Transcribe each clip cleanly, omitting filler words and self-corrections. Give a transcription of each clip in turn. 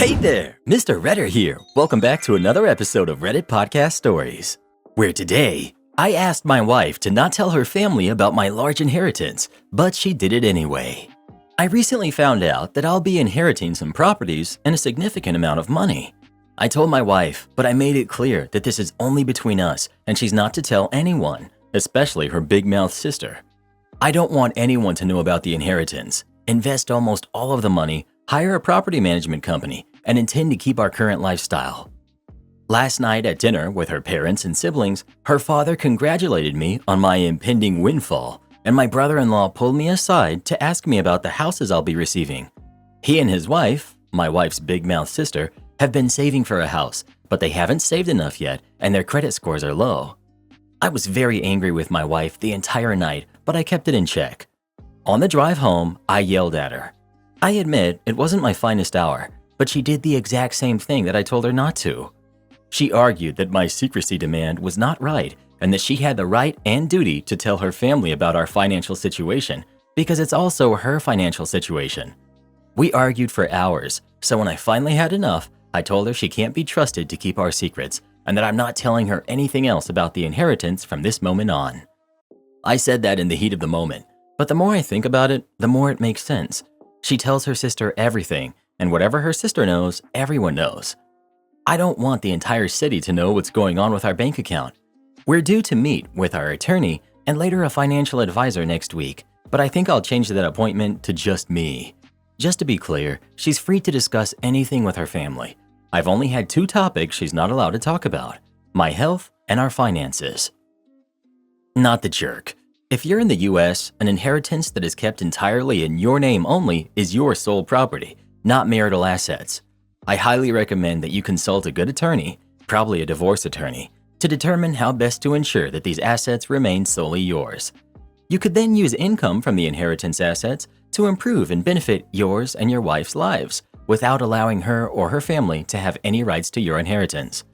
Hey there, Mr. Redder here. Welcome back to another episode of Reddit Podcast Stories, where today I asked my wife to not tell her family about my large inheritance, but she did it anyway. I recently found out that I'll be inheriting some properties and a significant amount of money. I told my wife, but I made it clear that this is only between us and she's not to tell anyone, especially her big-mouthed sister. I don't want anyone to know about the inheritance, invest almost all of the money, hire a property management company, and intend to keep our current lifestyle. Last night at dinner with her parents and siblings, her father congratulated me on my impending windfall, and my brother-in-law pulled me aside to ask me about the houses I'll be receiving. He and his wife, my wife's big-mouthed sister, have been saving for a house, but they haven't saved enough yet, and their credit scores are low. I was very angry with my wife the entire night, but I kept it in check. On the drive home, I yelled at her. I admit it wasn't my finest hour, but she did the exact same thing that I told her not to. She argued that my secrecy demand was not right and that she had the right and duty to tell her family about our financial situation because it's also her financial situation. We argued for hours, so when I finally had enough, I told her she can't be trusted to keep our secrets and that I'm not telling her anything else about the inheritance from this moment on. I said that in the heat of the moment, but the more I think about it, the more it makes sense. She tells her sister everything, and whatever her sister knows, everyone knows. I don't want the entire city to know what's going on with our bank account. We're due to meet with our attorney and later a financial advisor next week, but I think I'll change that appointment to just me. Just to be clear, she's free to discuss anything with her family. I've only had 2 topics she's not allowed to talk about: my health and our finances. Not the jerk. If you're in the US, an inheritance that is kept entirely in your name only is your sole property, not marital assets. I highly recommend that you consult a good attorney, probably a divorce attorney, to determine how best to ensure that these assets remain solely yours. You could then use income from the inheritance assets to improve and benefit yours and your wife's lives without allowing her or her family to have any rights to your inheritance.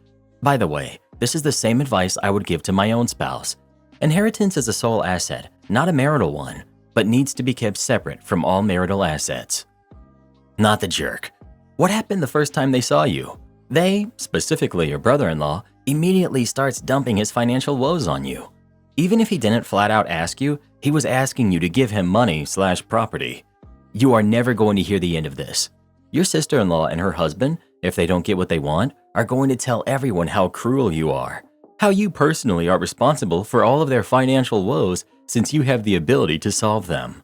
By the way, this is the same advice I would give to my own spouse. Inheritance is a sole asset, not a marital one, but needs to be kept separate from all marital assets. Not the jerk. What happened the first time they saw you? They, specifically your brother-in-law, immediately starts dumping his financial woes on you. Even if he didn't flat out ask you, he was asking you to give him money/property. You are never going to hear the end of this. Your sister-in-law and her husband, if they don't get what they want, are going to tell everyone how cruel you are. How you personally are responsible for all of their financial woes since you have the ability to solve them.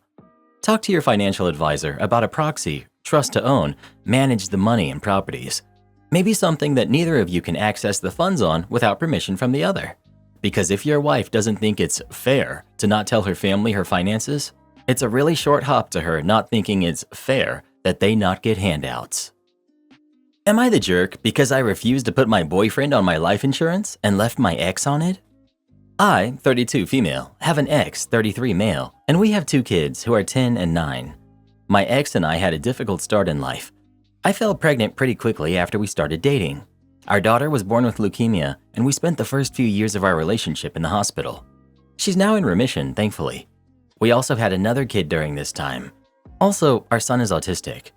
Talk to your financial advisor about a proxy, trust to own, manage the money and properties. Maybe something that neither of you can access the funds on without permission from the other. Because if your wife doesn't think it's fair to not tell her family her finances, it's a really short hop to her not thinking it's fair that they not get handouts. Am I the jerk because I refused to put my boyfriend on my life insurance and left my ex on it? I, 32 female, have an ex, 33 male, and we have 2 kids who are 10 and 9. My ex and I had a difficult start in life. I fell pregnant pretty quickly after we started dating. Our daughter was born with leukemia, and we spent the first few years of our relationship in the hospital. She's now in remission, thankfully. We also had another kid during this time. Also, our son is autistic.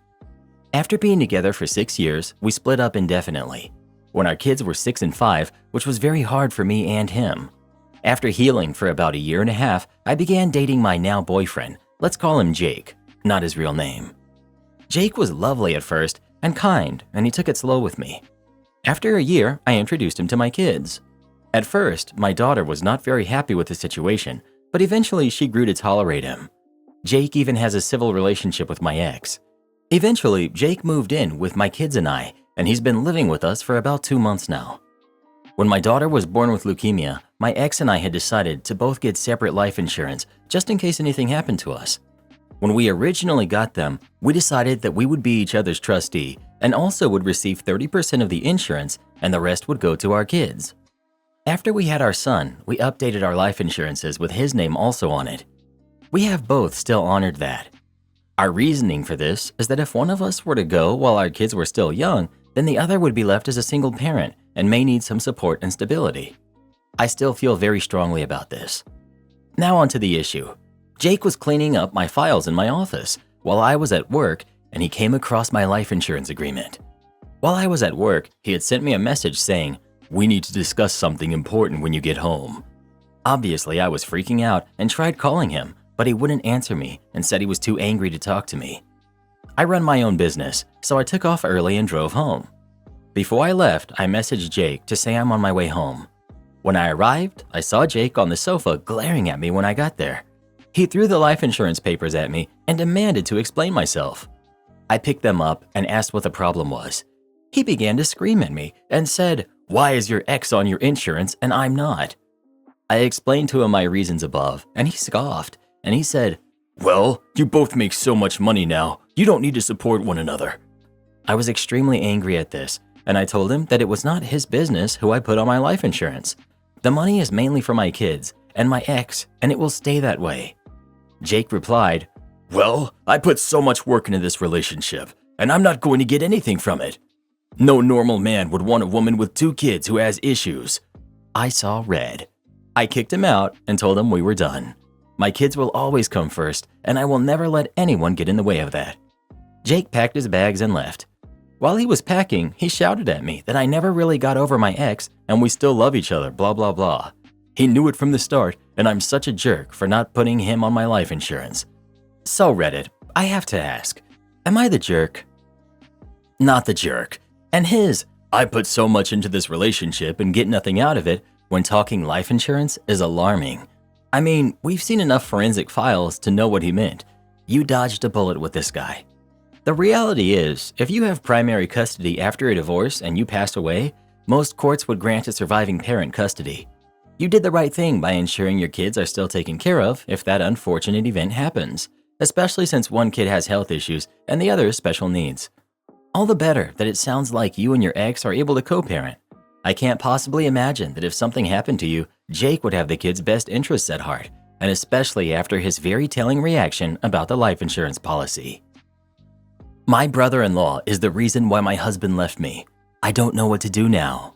After being together for 6 years, we split up indefinitely. When our kids were 6 and 5, which was very hard for me and him. After healing for about a year and a half, I began dating my now boyfriend. Let's call him Jake, not his real name. Jake was lovely at first and kind, and he took it slow with me. After a year, I introduced him to my kids. At first, my daughter was not very happy with the situation, but eventually she grew to tolerate him. Jake even has a civil relationship with my ex. Eventually, Jake moved in with my kids and I, and he's been living with us for about 2 months now. When my daughter was born with leukemia, my ex and I had decided to both get separate life insurance just in case anything happened to us. When we originally got them, we decided that we would be each other's trustee and also would receive 30% of the insurance and the rest would go to our kids. After we had our son, we updated our life insurances with his name also on it. We have both still honored that. Our reasoning for this is that if one of us were to go while our kids were still young, then the other would be left as a single parent and may need some support and stability. I still feel very strongly about this. Now on to the issue. Jake was cleaning up my files in my office while I was at work and he came across my life insurance agreement. While I was at work, he had sent me a message saying, "We need to discuss something important when you get home." Obviously, I was freaking out and tried calling him, but he wouldn't answer me and said he was too angry to talk to me. I run my own business, so I took off early and drove home. Before I left, I messaged Jake to say I'm on my way home. When I arrived, I saw Jake on the sofa glaring at me when I got there. He threw the life insurance papers at me and demanded to explain myself. I picked them up and asked what the problem was. He began to scream at me and said, "Why is your ex on your insurance and I'm not?" I explained to him my reasons above, and he scoffed, and he said, "Well, you both make so much money now, you don't need to support one another." I was extremely angry at this, and I told him that it was not his business who I put on my life insurance. The money is mainly for my kids and my ex, and it will stay that way. Jake replied, "Well, I put so much work into this relationship, and I'm not going to get anything from it. No normal man would want a woman with 2 kids who has issues." I saw red. I kicked him out and told him we were done. My kids will always come first, and I will never let anyone get in the way of that. Jake packed his bags and left. While he was packing, he shouted at me that I never really got over my ex and we still love each other, blah blah blah. He knew it from the start, and I'm such a jerk for not putting him on my life insurance. So Reddit, I have to ask, am I the jerk? Not the jerk. And his, "I put so much into this relationship and get nothing out of it," when talking life insurance is alarming. I mean, we've seen enough forensic files to know what he meant. You dodged a bullet with this guy. The reality is, if you have primary custody after a divorce and you pass away, most courts would grant a surviving parent custody. You did the right thing by ensuring your kids are still taken care of if that unfortunate event happens, especially since one kid has health issues and the other has special needs. All the better that it sounds like you and your ex are able to co-parent. I can't possibly imagine that if something happened to you, Jake would have the kids' best interests at heart, and especially after his very telling reaction about the life insurance policy. My brother-in-law is the reason why my husband left me. I don't know what to do now.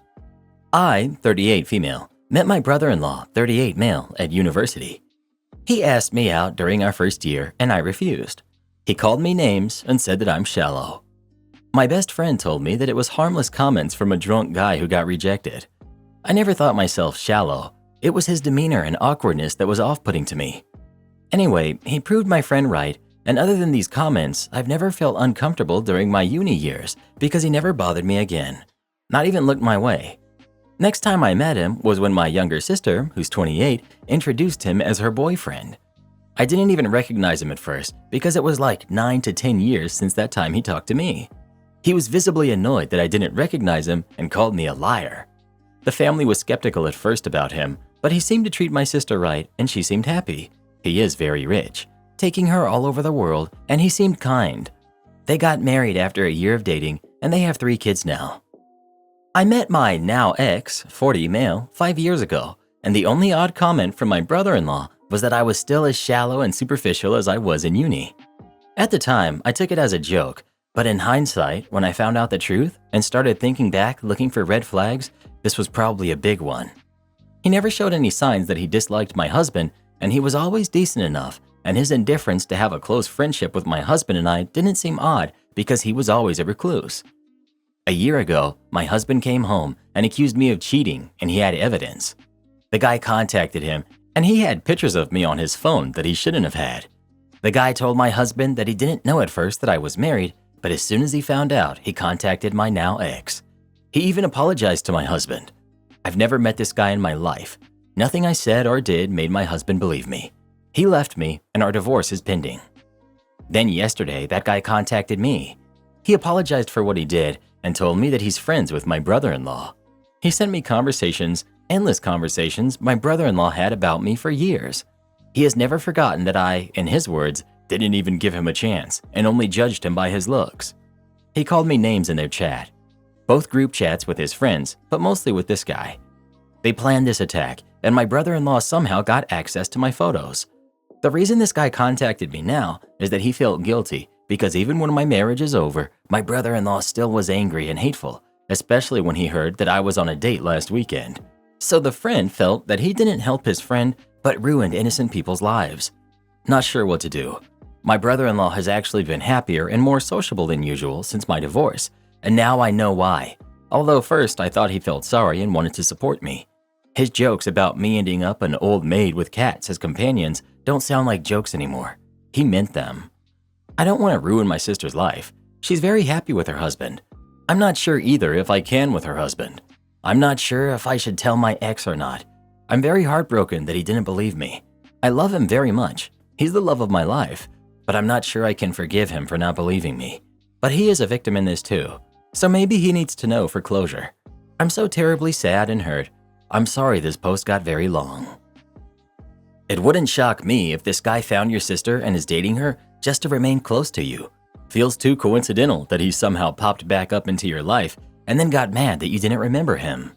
I, 38 female, met my brother-in-law, 38 male, at university. He asked me out during our first year, and I refused. He called me names and said that I'm shallow. My best friend told me that it was harmless comments from a drunk guy who got rejected. I never thought myself shallow. It was his demeanor and awkwardness that was off-putting to me. Anyway, he proved my friend right, and other than these comments, I've never felt uncomfortable during my uni years because he never bothered me again. Not even looked my way. Next time I met him was when my younger sister, who's 28, introduced him as her boyfriend. I didn't even recognize him at first because it was like 9 to 10 years since that time he talked to me. He was visibly annoyed that I didn't recognize him and called me a liar. The family was skeptical at first about him, but he seemed to treat my sister right and she seemed happy. He is very rich, taking her all over the world, and he seemed kind. They got married after a year of dating and they have 3 kids now. I met my now ex, 40 male, 5 years ago, and the only odd comment from my brother-in-law was that I was still as shallow and superficial as I was in uni. At the time, I took it as a joke, but in hindsight, when I found out the truth and started thinking back looking for red flags, this was probably a big one. He never showed any signs that he disliked my husband, and he was always decent enough, and his indifference to have a close friendship with my husband and I didn't seem odd because he was always a recluse. A year ago, my husband came home and accused me of cheating, and he had evidence. The guy contacted him, and he had pictures of me on his phone that he shouldn't have had. The guy told my husband that he didn't know at first that I was married, but as soon as he found out, he contacted my now ex. He even apologized to my husband. I've never met this guy in my life. Nothing I said or did made my husband believe me. He left me, and our divorce is pending. Then yesterday, that guy contacted me. He apologized for what he did and told me that he's friends with my brother-in-law. He sent me conversations, endless conversations my brother-in-law had about me for years. He has never forgotten that I, in his words, didn't even give him a chance and only judged him by his looks. He called me names in their chat. Both group chats with his friends, but mostly with this guy. They planned this attack, and my brother-in-law somehow got access to my photos. The reason this guy contacted me now is that he felt guilty because even when my marriage is over, my brother-in-law still was angry and hateful, especially when he heard that I was on a date last weekend. So the friend felt that he didn't help his friend, but ruined innocent people's lives. Not sure what to do. My brother-in-law has actually been happier and more sociable than usual since my divorce, and now I know why. Although first I thought he felt sorry and wanted to support me. His jokes about me ending up an old maid with cats as companions don't sound like jokes anymore. He meant them. I don't want to ruin my sister's life. She's very happy with her husband. I'm not sure either if I can with her husband. I'm not sure if I should tell my ex or not. I'm very heartbroken that he didn't believe me. I love him very much. He's the love of my life, but I'm not sure I can forgive him for not believing me. But he is a victim in this too, so maybe he needs to know for closure. I'm so terribly sad and hurt. I'm sorry this post got very long. It wouldn't shock me if this guy found your sister and is dating her just to remain close to you. Feels too coincidental that he somehow popped back up into your life and then got mad that you didn't remember him.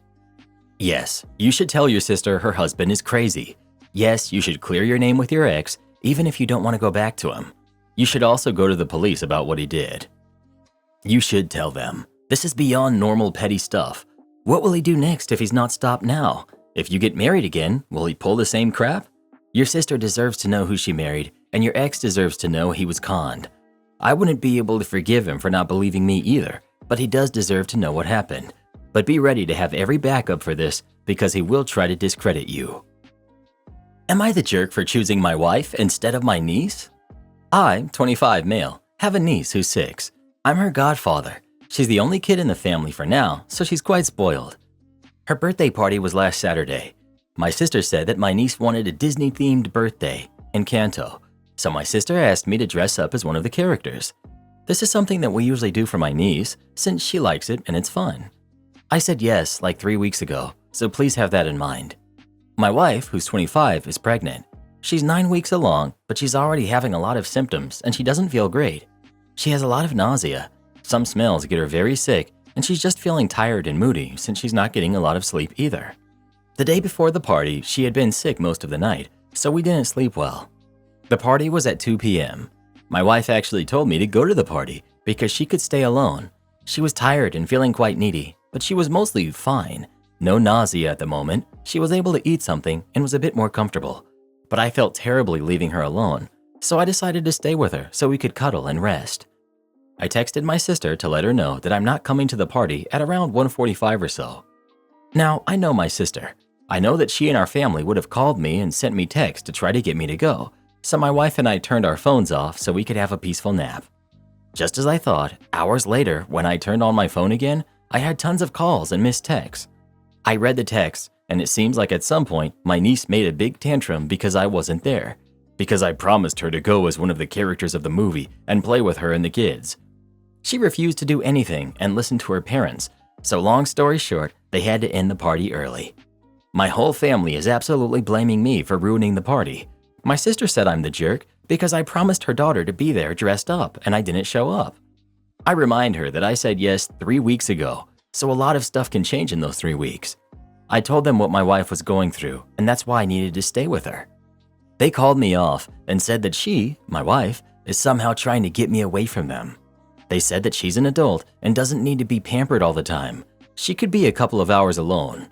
Yes, you should tell your sister her husband is crazy. Yes, you should clear your name with your ex, even if you don't want to go back to him. You should also go to the police about what he did. You should tell them. This is beyond normal petty stuff. What will he do next if he's not stopped now? If you get married again, will he pull the same crap? Your sister deserves to know who she married, and your ex deserves to know he was conned. I wouldn't be able to forgive him for not believing me either, but he does deserve to know what happened. But be ready to have every backup for this because he will try to discredit you. Am I the jerk for choosing my wife instead of my niece? I, 25 male, have a niece who's 6. I'm her godfather. She's the only kid in the family for now, so she's quite spoiled. Her birthday party was last Saturday. My sister said that my niece wanted a Disney-themed birthday, Encanto, so my sister asked me to dress up as one of the characters. This is something that we usually do for my niece, since she likes it and it's fun. I said yes like 3 weeks ago, so please have that in mind. My wife, who's 25, is pregnant. She's 9 weeks along, but she's already having a lot of symptoms and she doesn't feel great. She has a lot of nausea. Some smells get her very sick, and she's just feeling tired and moody since she's not getting a lot of sleep either. The day before the party, she had been sick most of the night, so we didn't sleep well. The party was at 2 p.m. My wife actually told me to go to the party because she could stay alone. She was tired and feeling quite needy, but she was mostly fine. No nausea at the moment. She was able to eat something and was a bit more comfortable. But I felt terribly leaving her alone, so I decided to stay with her so we could cuddle and rest. I texted my sister to let her know that I'm not coming to the party at around 1:45 or so. Now, I know my sister. I know that she and our family would have called me and sent me texts to try to get me to go, so my wife and I turned our phones off so we could have a peaceful nap. Just as I thought, hours later, when I turned on my phone again, I had tons of calls and missed texts. I read the text, and it seems like at some point, my niece made a big tantrum because I wasn't there, because I promised her to go as one of the characters of the movie and play with her and the kids. She refused to do anything and listen to her parents, so long story short, they had to end the party early. My whole family is absolutely blaming me for ruining the party. My sister said I'm the jerk because I promised her daughter to be there dressed up and I didn't show up. I remind her that I said yes 3 weeks ago, so a lot of stuff can change in those 3 weeks. I told them what my wife was going through, and that's why I needed to stay with her. They called me off and said that she, my wife, is somehow trying to get me away from them. They said that she's an adult and doesn't need to be pampered all the time. She could be a couple of hours alone.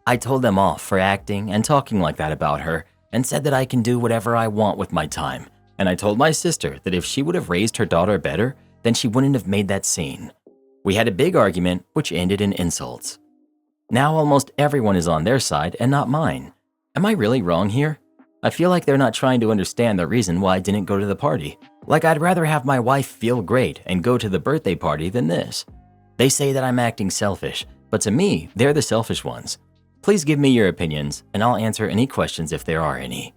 I told them off for acting and talking like that about her and said that I can do whatever I want with my time. And I told my sister that if she would have raised her daughter better, then she wouldn't have made that scene. We had a big argument, which ended in insults. Now almost everyone is on their side and not mine. Am I really wrong here? I feel like they're not trying to understand the reason why I didn't go to the party. Like I'd rather have my wife feel great and go to the birthday party than this. They say that I'm acting selfish, but to me, they're the selfish ones. Please give me your opinions, and I'll answer any questions if there are any.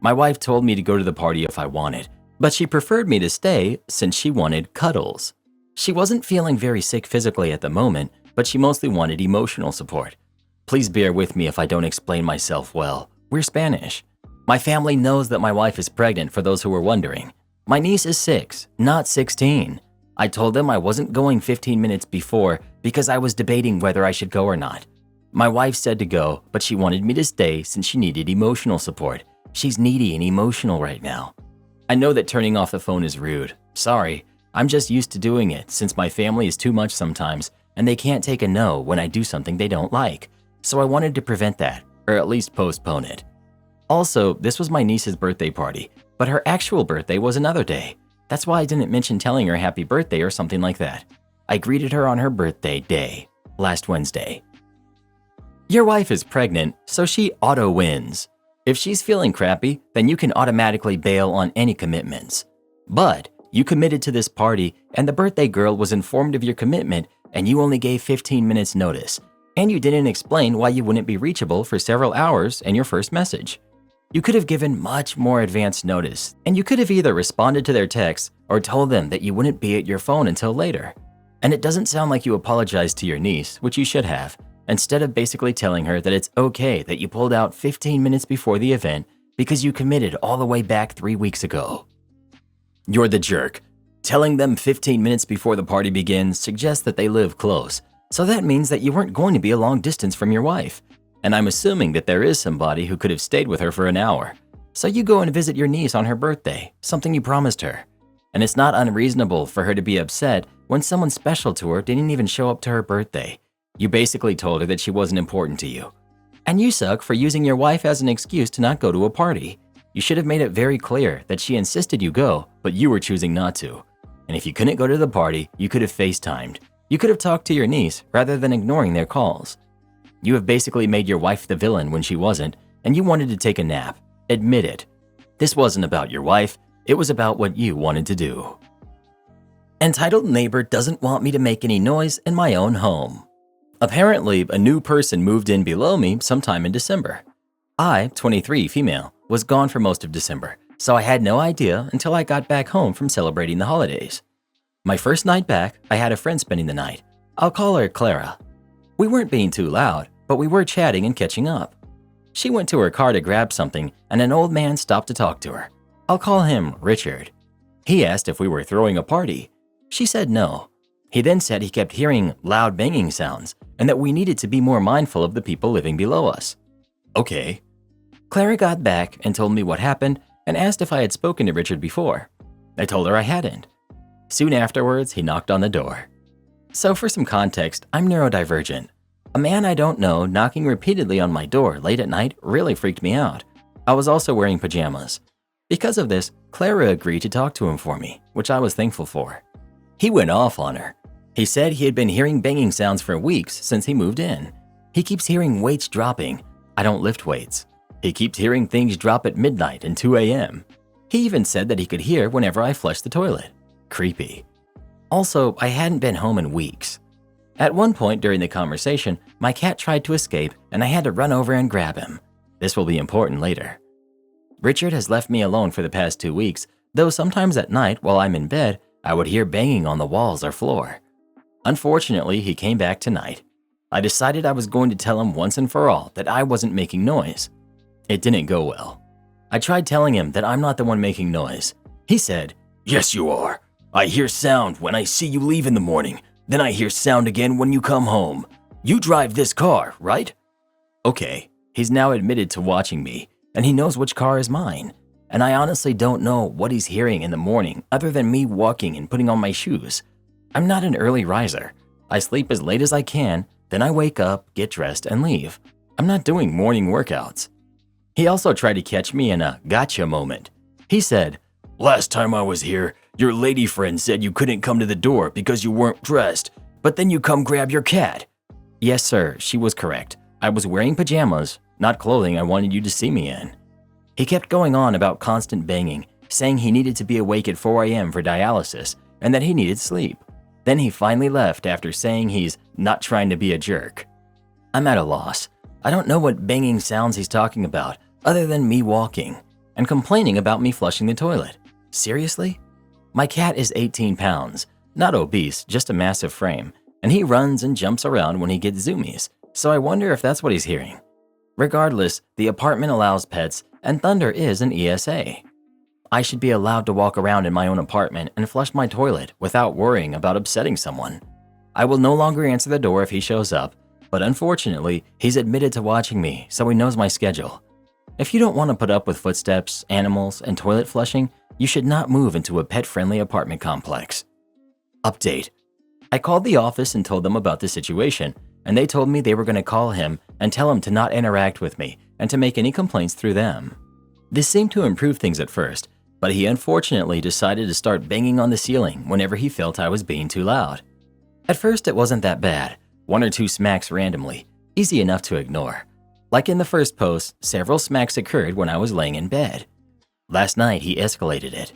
My wife told me to go to the party if I wanted, but she preferred me to stay since she wanted cuddles. She wasn't feeling very sick physically at the moment, but she mostly wanted emotional support. Please bear with me if I don't explain myself well. We're Spanish. My family knows that my wife is pregnant, for those who were wondering. My niece is 6, not 16. I told them I wasn't going 15 minutes before because I was debating whether I should go or not. My wife said to go, but she wanted me to stay since she needed emotional support. She's needy and emotional right now. I know that turning off the phone is rude. Sorry, I'm just used to doing it since my family is too much sometimes and they can't take a no when I do something they don't like. So I wanted to prevent that, or at least postpone it. Also, this was my niece's birthday party, but her actual birthday was another day. That's why I didn't mention telling her happy birthday or something like that. I greeted her on her birthday day, last Wednesday. Your wife is pregnant, so she auto-wins. If she's feeling crappy, then you can automatically bail on any commitments. But you committed to this party, and the birthday girl was informed of your commitment, and you only gave 15 minutes notice. And you didn't explain why you wouldn't be reachable for several hours in your first message. You could have given much more advance notice, and you could have either responded to their texts or told them that you wouldn't be at your phone until later. And it doesn't sound like you apologized to your niece, which you should have, instead of basically telling her that it's okay that you pulled out 15 minutes before the event because you committed all the way back 3 weeks ago. You're the jerk. Telling them 15 minutes before the party begins suggests that they live close, so that means that you weren't going to be a long distance from your wife. And I'm assuming that there is somebody who could have stayed with her for an hour. So you go and visit your niece on her birthday, something you promised her. And it's not unreasonable for her to be upset when someone special to her didn't even show up to her birthday. You basically told her that she wasn't important to you. And you suck for using your wife as an excuse to not go to a party. You should have made it very clear that she insisted you go, but you were choosing not to. And if you couldn't go to the party, you could have FaceTimed. You could have talked to your niece rather than ignoring their calls. You have basically made your wife the villain when she wasn't, and you wanted to take a nap. Admit it. This wasn't about your wife, it was about what you wanted to do. Entitled neighbor doesn't want me to make any noise in my own home. Apparently, a new person moved in below me sometime in December. I, 23 female, was gone for most of December, so I had no idea until I got back home from celebrating the holidays. My first night back, I had a friend spending the night. I'll call her Clara. We weren't being too loud, but we were chatting and catching up. She went to her car to grab something, and an old man stopped to talk to her. I'll call him Richard. He asked if we were throwing a party. She said no. He then said he kept hearing loud banging sounds and that we needed to be more mindful of the people living below us. Okay. Clara got back and told me what happened and asked if I had spoken to Richard before. I told her I hadn't. Soon afterwards, he knocked on the door. So for some context, I'm neurodivergent. A man I don't know knocking repeatedly on my door late at night really freaked me out. I was also wearing pajamas. Because of this, Clara agreed to talk to him for me, which I was thankful for. He went off on her. He said he had been hearing banging sounds for weeks since he moved in. He keeps hearing weights dropping. I don't lift weights. He keeps hearing things drop at midnight and 2 a.m. He even said that he could hear whenever I flushed the toilet. Creepy. Also, I hadn't been home in weeks. At one point during the conversation, my cat tried to escape and I had to run over and grab him. This will be important later. Richard has left me alone for the past 2 weeks, though sometimes at night while I'm in bed, I would hear banging on the walls or floor. Unfortunately, he came back tonight. I decided I was going to tell him once and for all that I wasn't making noise. It didn't go well. I tried telling him that I'm not the one making noise. He said, "Yes, you are. I hear sound when I see you leave in the morning. Then I hear sound again when you come home. You drive this car, right?" Okay, he's now admitted to watching me, and he knows which car is mine. And I honestly don't know what he's hearing in the morning other than me walking and putting on my shoes. I'm not an early riser. I sleep as late as I can, then I wake up, get dressed, and leave. I'm not doing morning workouts. He also tried to catch me in a gotcha moment. He said, "Last time I was here, your lady friend said you couldn't come to the door because you weren't dressed, but then you come grab your cat." Yes, sir, she was correct. I was wearing pajamas, not clothing I wanted you to see me in. He kept going on about constant banging, saying he needed to be awake at 4 a.m. for dialysis and that he needed sleep. Then he finally left after saying he's not trying to be a jerk. I'm at a loss. I don't know what banging sounds he's talking about other than me walking and complaining about me flushing the toilet. Seriously? My cat is 18 pounds, not obese, just a massive frame, and he runs and jumps around when he gets zoomies, so I wonder if that's what he's hearing. Regardless, the apartment allows pets and Thunder is an ESA. I should be allowed to walk around in my own apartment and flush my toilet without worrying about upsetting someone. I will no longer answer the door if he shows up, but unfortunately, he's admitted to watching me, so he knows my schedule. If you don't want to put up with footsteps, animals, and toilet flushing, you should not move into a pet-friendly apartment complex. Update. I called the office and told them about the situation, and they told me they were going to call him and tell him to not interact with me and to make any complaints through them. This seemed to improve things at first, but he unfortunately decided to start banging on the ceiling whenever he felt I was being too loud. At first, it wasn't that bad. 1 or 2 smacks randomly, easy enough to ignore. Like in the first post, several smacks occurred when I was laying in bed. Last night, he escalated it.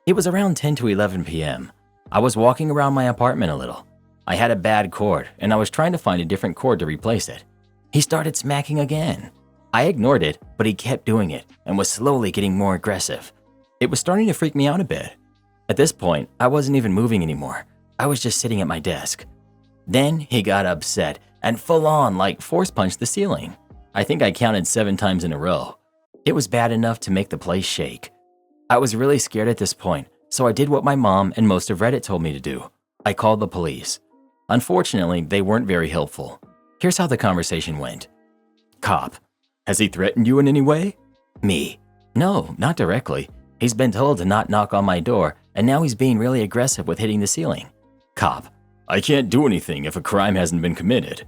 It was around 10 to 11 p.m. I was walking around my apartment a little. I had a bad cord, and I was trying to find a different cord to replace it. He started smacking again. I ignored it, but he kept doing it and was slowly getting more aggressive. It was starting to freak me out a bit. At this point, I wasn't even moving anymore. I was just sitting at my desk. Then he got upset and full on force punched the ceiling. I think I counted 7 times in a row. It was bad enough to make the place shake. I was really scared at this point, so I did what my mom and most of Reddit told me to do. I called the police. Unfortunately, they weren't very helpful. Here's how the conversation went. Cop: has he threatened you in any way? Me: no, not directly. He's been told to not knock on my door, and now he's being really aggressive with hitting the ceiling. Cop: I can't do anything if a crime hasn't been committed.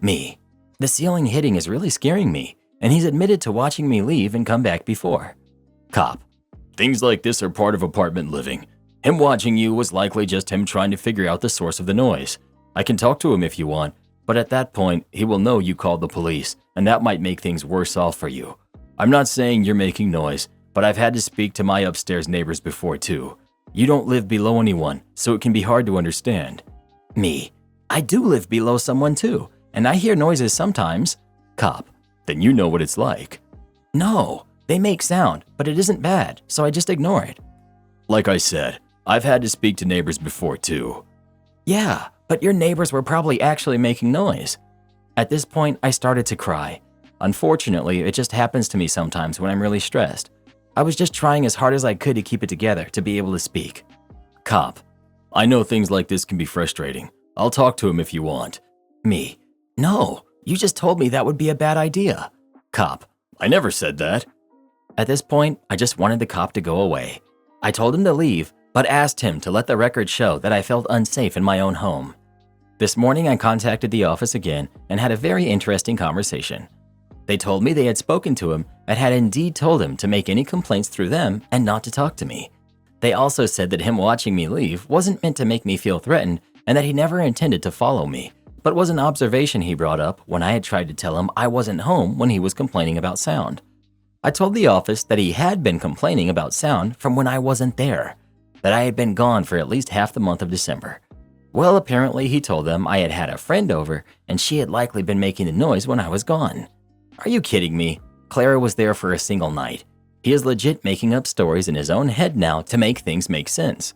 Me: the ceiling hitting is really scaring me, and he's admitted to watching me leave and come back before. Cop: things like this are part of apartment living. Him watching you was likely just him trying to figure out the source of the noise. I can talk to him if you want, but at that point, he will know you called the police, and that might make things worse off for you. I'm not saying you're making noise, but I've had to speak to my upstairs neighbors before too. You don't live below anyone, so it can be hard to understand. Me: I do live below someone too, and I hear noises sometimes. Cop: then you know what it's like. No, they make sound, but it isn't bad, so I just ignore it. Like I said, I've had to speak to neighbors before too. Yeah, but your neighbors were probably actually making noise. At this point, I started to cry. Unfortunately, it just happens to me sometimes when I'm really stressed. I was just trying as hard as I could to keep it together to be able to speak. Cop: I know things like this can be frustrating. I'll talk to him if you want. Me: no, you just told me that would be a bad idea. Cop: I never said that. At this point, I just wanted the cop to go away. I told him to leave, but asked him to let the record show that I felt unsafe in my own home. This morning, I contacted the office again and had a very interesting conversation. They told me they had spoken to him and had indeed told him to make any complaints through them and not to talk to me. They also said that him watching me leave wasn't meant to make me feel threatened and that he never intended to follow me, but was an observation he brought up when I had tried to tell him I wasn't home when he was complaining about sound. I told the office that he had been complaining about sound from when I wasn't there, that I had been gone for at least half the month of December. Well, apparently he told them I had had a friend over and she had likely been making the noise when I was gone. Are you kidding me? Clara was there for a single night. He is legit making up stories in his own head now to make things make sense.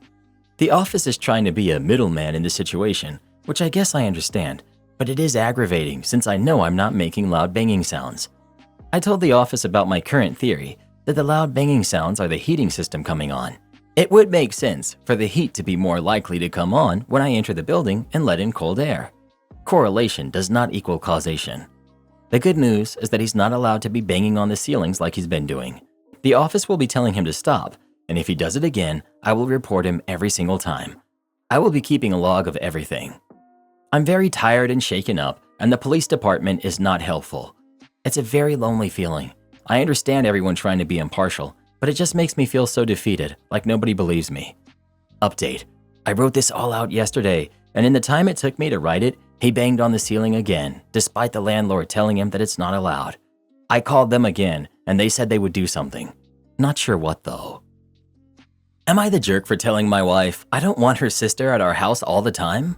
The office is trying to be a middleman in this situation, which I guess I understand, but it is aggravating since I know I'm not making loud banging sounds. I told the office about my current theory, that the loud banging sounds are the heating system coming on. It would make sense for the heat to be more likely to come on when I enter the building and let in cold air. Correlation does not equal causation. The good news is that he's not allowed to be banging on the ceilings like he's been doing. The office will be telling him to stop, and if he does it again, I will report him every single time. I will be keeping a log of everything. I'm very tired and shaken up, and the police department is not helpful. It's a very lonely feeling. I understand everyone trying to be impartial, but it just makes me feel so defeated, like nobody believes me. Update: I wrote this all out yesterday, and in the time it took me to write it, he banged on the ceiling again, despite the landlord telling him that it's not allowed. I called them again, and they said they would do something. Not sure what though. Am I the jerk for telling my wife I don't want her sister at our house all the time?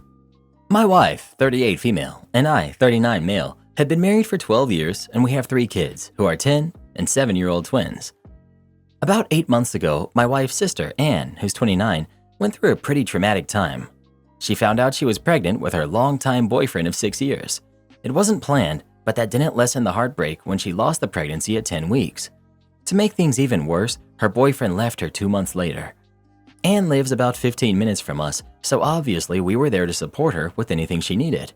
My wife, 38 female, and I, 39 male, had been married for 12 years, and we have 3 kids, who are 10 and 7-year-old twins. About 8 months ago, my wife's sister, Anne, who's 29, went through a pretty traumatic time. She found out she was pregnant with her longtime boyfriend of 6 years. It wasn't planned, but that didn't lessen the heartbreak when she lost the pregnancy at 10 weeks. To make things even worse, her boyfriend left her 2 months later. Anne lives about 15 minutes from us, so obviously we were there to support her with anything she needed.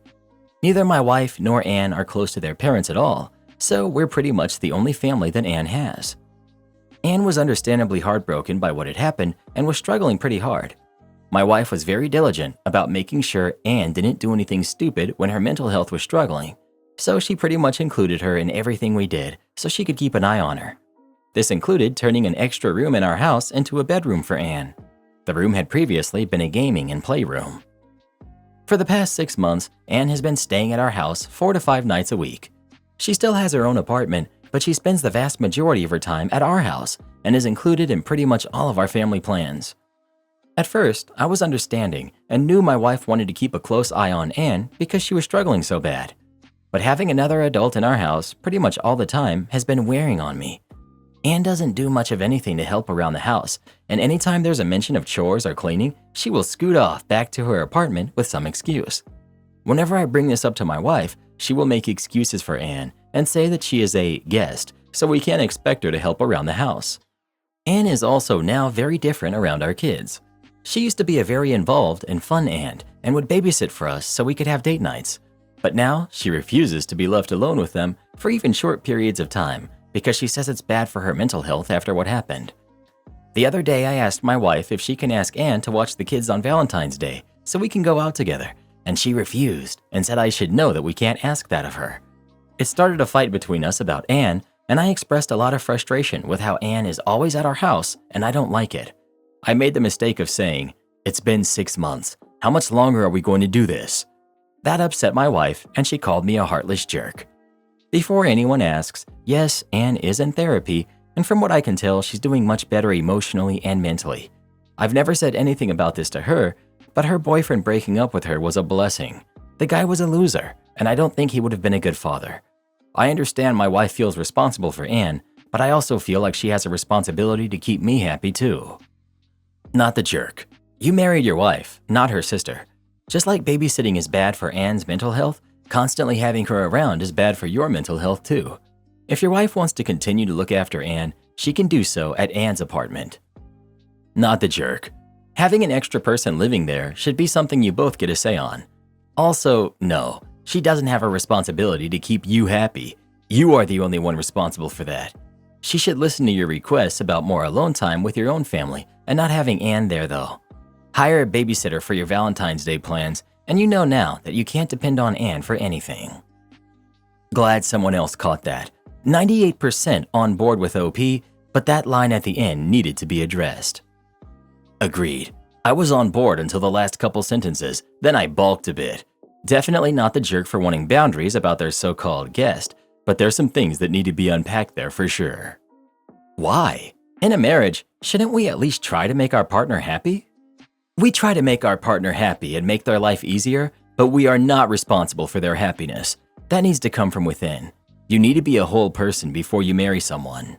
Neither my wife nor Anne are close to their parents at all, so we're pretty much the only family that Anne has. Anne was understandably heartbroken by what had happened and was struggling pretty hard. My wife was very diligent about making sure Anne didn't do anything stupid when her mental health was struggling, so she pretty much included her in everything we did so she could keep an eye on her. This included turning an extra room in our house into a bedroom for Anne. The room had previously been a gaming and playroom. For the past 6 months, Anne has been staying at our house 4 to 5 nights a week. She still has her own apartment, but she spends the vast majority of her time at our house and is included in pretty much all of our family plans. At first, I was understanding and knew my wife wanted to keep a close eye on Anne because she was struggling so bad. But having another adult in our house pretty much all the time has been wearing on me. Anne doesn't do much of anything to help around the house, and anytime there's a mention of chores or cleaning, she will scoot off back to her apartment with some excuse. Whenever I bring this up to my wife, she will make excuses for Anne and say that she is a guest, so we can't expect her to help around the house. Anne is also now very different around our kids. She used to be a very involved and fun aunt and would babysit for us so we could have date nights. But now she refuses to be left alone with them for even short periods of time because she says it's bad for her mental health after what happened. The other day I asked my wife if she can ask Anne to watch the kids on Valentine's Day so we can go out together, and she refused and said I should know that we can't ask that of her. It started a fight between us about Anne, and I expressed a lot of frustration with how Anne is always at our house and I don't like it. I made the mistake of saying, "It's been 6 months. How much longer are we going to do this?" That upset my wife and she called me a heartless jerk. Before anyone asks, yes, Anne is in therapy, and from what I can tell, she's doing much better emotionally and mentally. I've never said anything about this to her, but her boyfriend breaking up with her was a blessing. The guy was a loser, and I don't think he would have been a good father. I understand my wife feels responsible for Anne, but I also feel like she has a responsibility to keep me happy too. Not the jerk. You married your wife, not her sister. Just like babysitting is bad for Anne's mental health, constantly having her around is bad for your mental health too. If your wife wants to continue to look after Anne, she can do so at Anne's apartment. Not the jerk. Having an extra person living there should be something you both get a say on. Also, no, she doesn't have a responsibility to keep you happy. You are the only one responsible for that. She should listen to your requests about more alone time with your own family and not having Anne there though. Hire a babysitter for your Valentine's Day plans, and you know now that you can't depend on Anne for anything. Glad someone else caught that. 98% on board with OP, but that line at the end needed to be addressed. Agreed. I was on board until the last couple sentences, then I balked a bit. Definitely not the jerk for wanting boundaries about their so-called guest, but there's some things that need to be unpacked there for sure. Why? In a marriage, shouldn't we at least try to make our partner happy? We try to make our partner happy and make their life easier, but we are not responsible for their happiness. That needs to come from within. You need to be a whole person before you marry someone.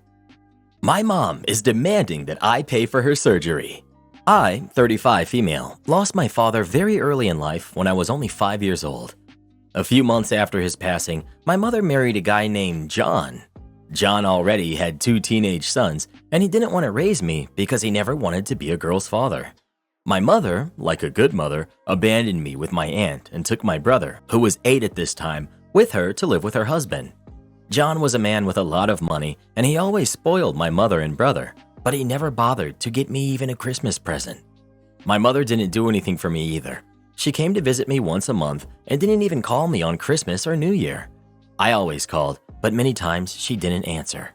My mom is demanding that I pay for her surgery. I, 35 female, lost my father very early in life when I was only 5 years old. A few months after his passing, my mother married a guy named John. John already had 2 teenage sons, and he didn't want to raise me because he never wanted to be a girl's father. My mother, like a good mother, abandoned me with my aunt and took my brother, who was 8 at this time, with her to live with her husband. John was a man with a lot of money, and he always spoiled my mother and brother, but he never bothered to get me even a Christmas present. My mother didn't do anything for me either. She came to visit me once a month and didn't even call me on Christmas or New Year. I always called, but many times she didn't answer.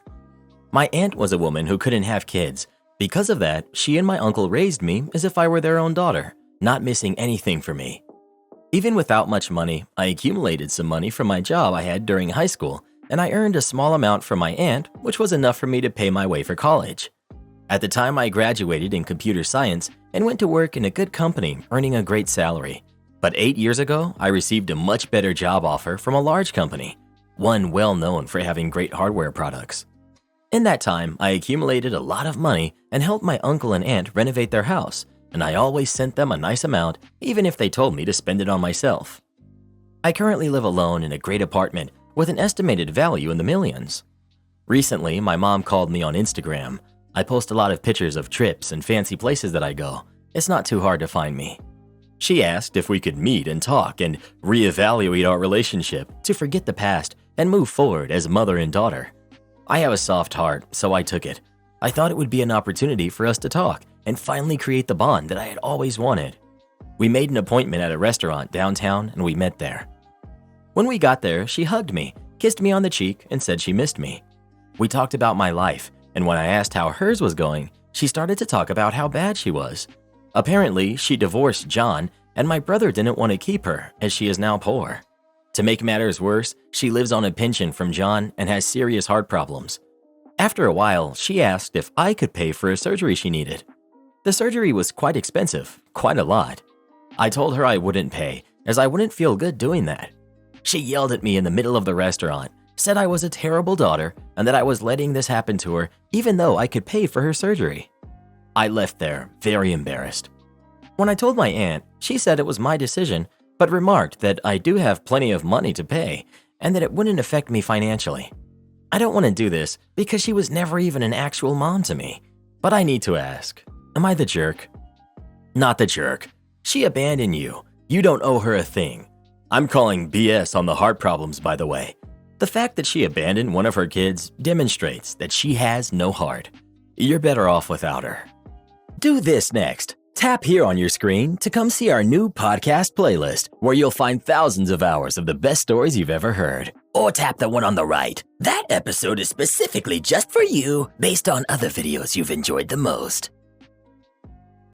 My aunt was a woman who couldn't have kids. Because of that, she and my uncle raised me as if I were their own daughter, not missing anything for me. Even without much money, I accumulated some money from my job I had during high school, and I earned a small amount from my aunt, which was enough for me to pay my way for college. At the time, I graduated in computer science and went to work in a good company, earning a great salary. But 8 years ago, I received a much better job offer from a large company, one well known for having great hardware products. In that time, I accumulated a lot of money and helped my uncle and aunt renovate their house, and I always sent them a nice amount, even if they told me to spend it on myself. I currently live alone in a great apartment with an estimated value in the millions. Recently, my mom called me on Instagram. I post a lot of pictures of trips and fancy places that I go. It's not too hard to find me. She asked if we could meet and talk and reevaluate our relationship to forget the past and move forward as mother and daughter. I have a soft heart, so I took it. I thought it would be an opportunity for us to talk and finally create the bond that I had always wanted. We made an appointment at a restaurant downtown and we met there. When we got there, she hugged me, kissed me on the cheek, and said she missed me. We talked about my life, and when I asked how hers was going, she started to talk about how bad she was. Apparently, she divorced John and my brother didn't want to keep her as she is now poor. To make matters worse, she lives on a pension from John and has serious heart problems. After a while, she asked if I could pay for a surgery she needed. The surgery was quite expensive, quite a lot. I told her I wouldn't pay, as I wouldn't feel good doing that. She yelled at me in the middle of the restaurant, said I was a terrible daughter, and that I was letting this happen to her even though I could pay for her surgery. I left there, very embarrassed. When I told my aunt, she said it was my decision, but remarked that I do have plenty of money to pay and that it wouldn't affect me financially. I don't want to do this because she was never even an actual mom to me, but I need to ask, am I the jerk? Not the jerk. She abandoned you. You don't owe her a thing. I'm calling BS on the heart problems, by the way. The fact that she abandoned one of her kids demonstrates that she has no heart. You're better off without her. Do this next. Tap here on your screen to come see our new podcast playlist, where you'll find thousands of hours of the best stories you've ever heard. Or tap the one on the right. That episode is specifically just for you, based on other videos you've enjoyed the most.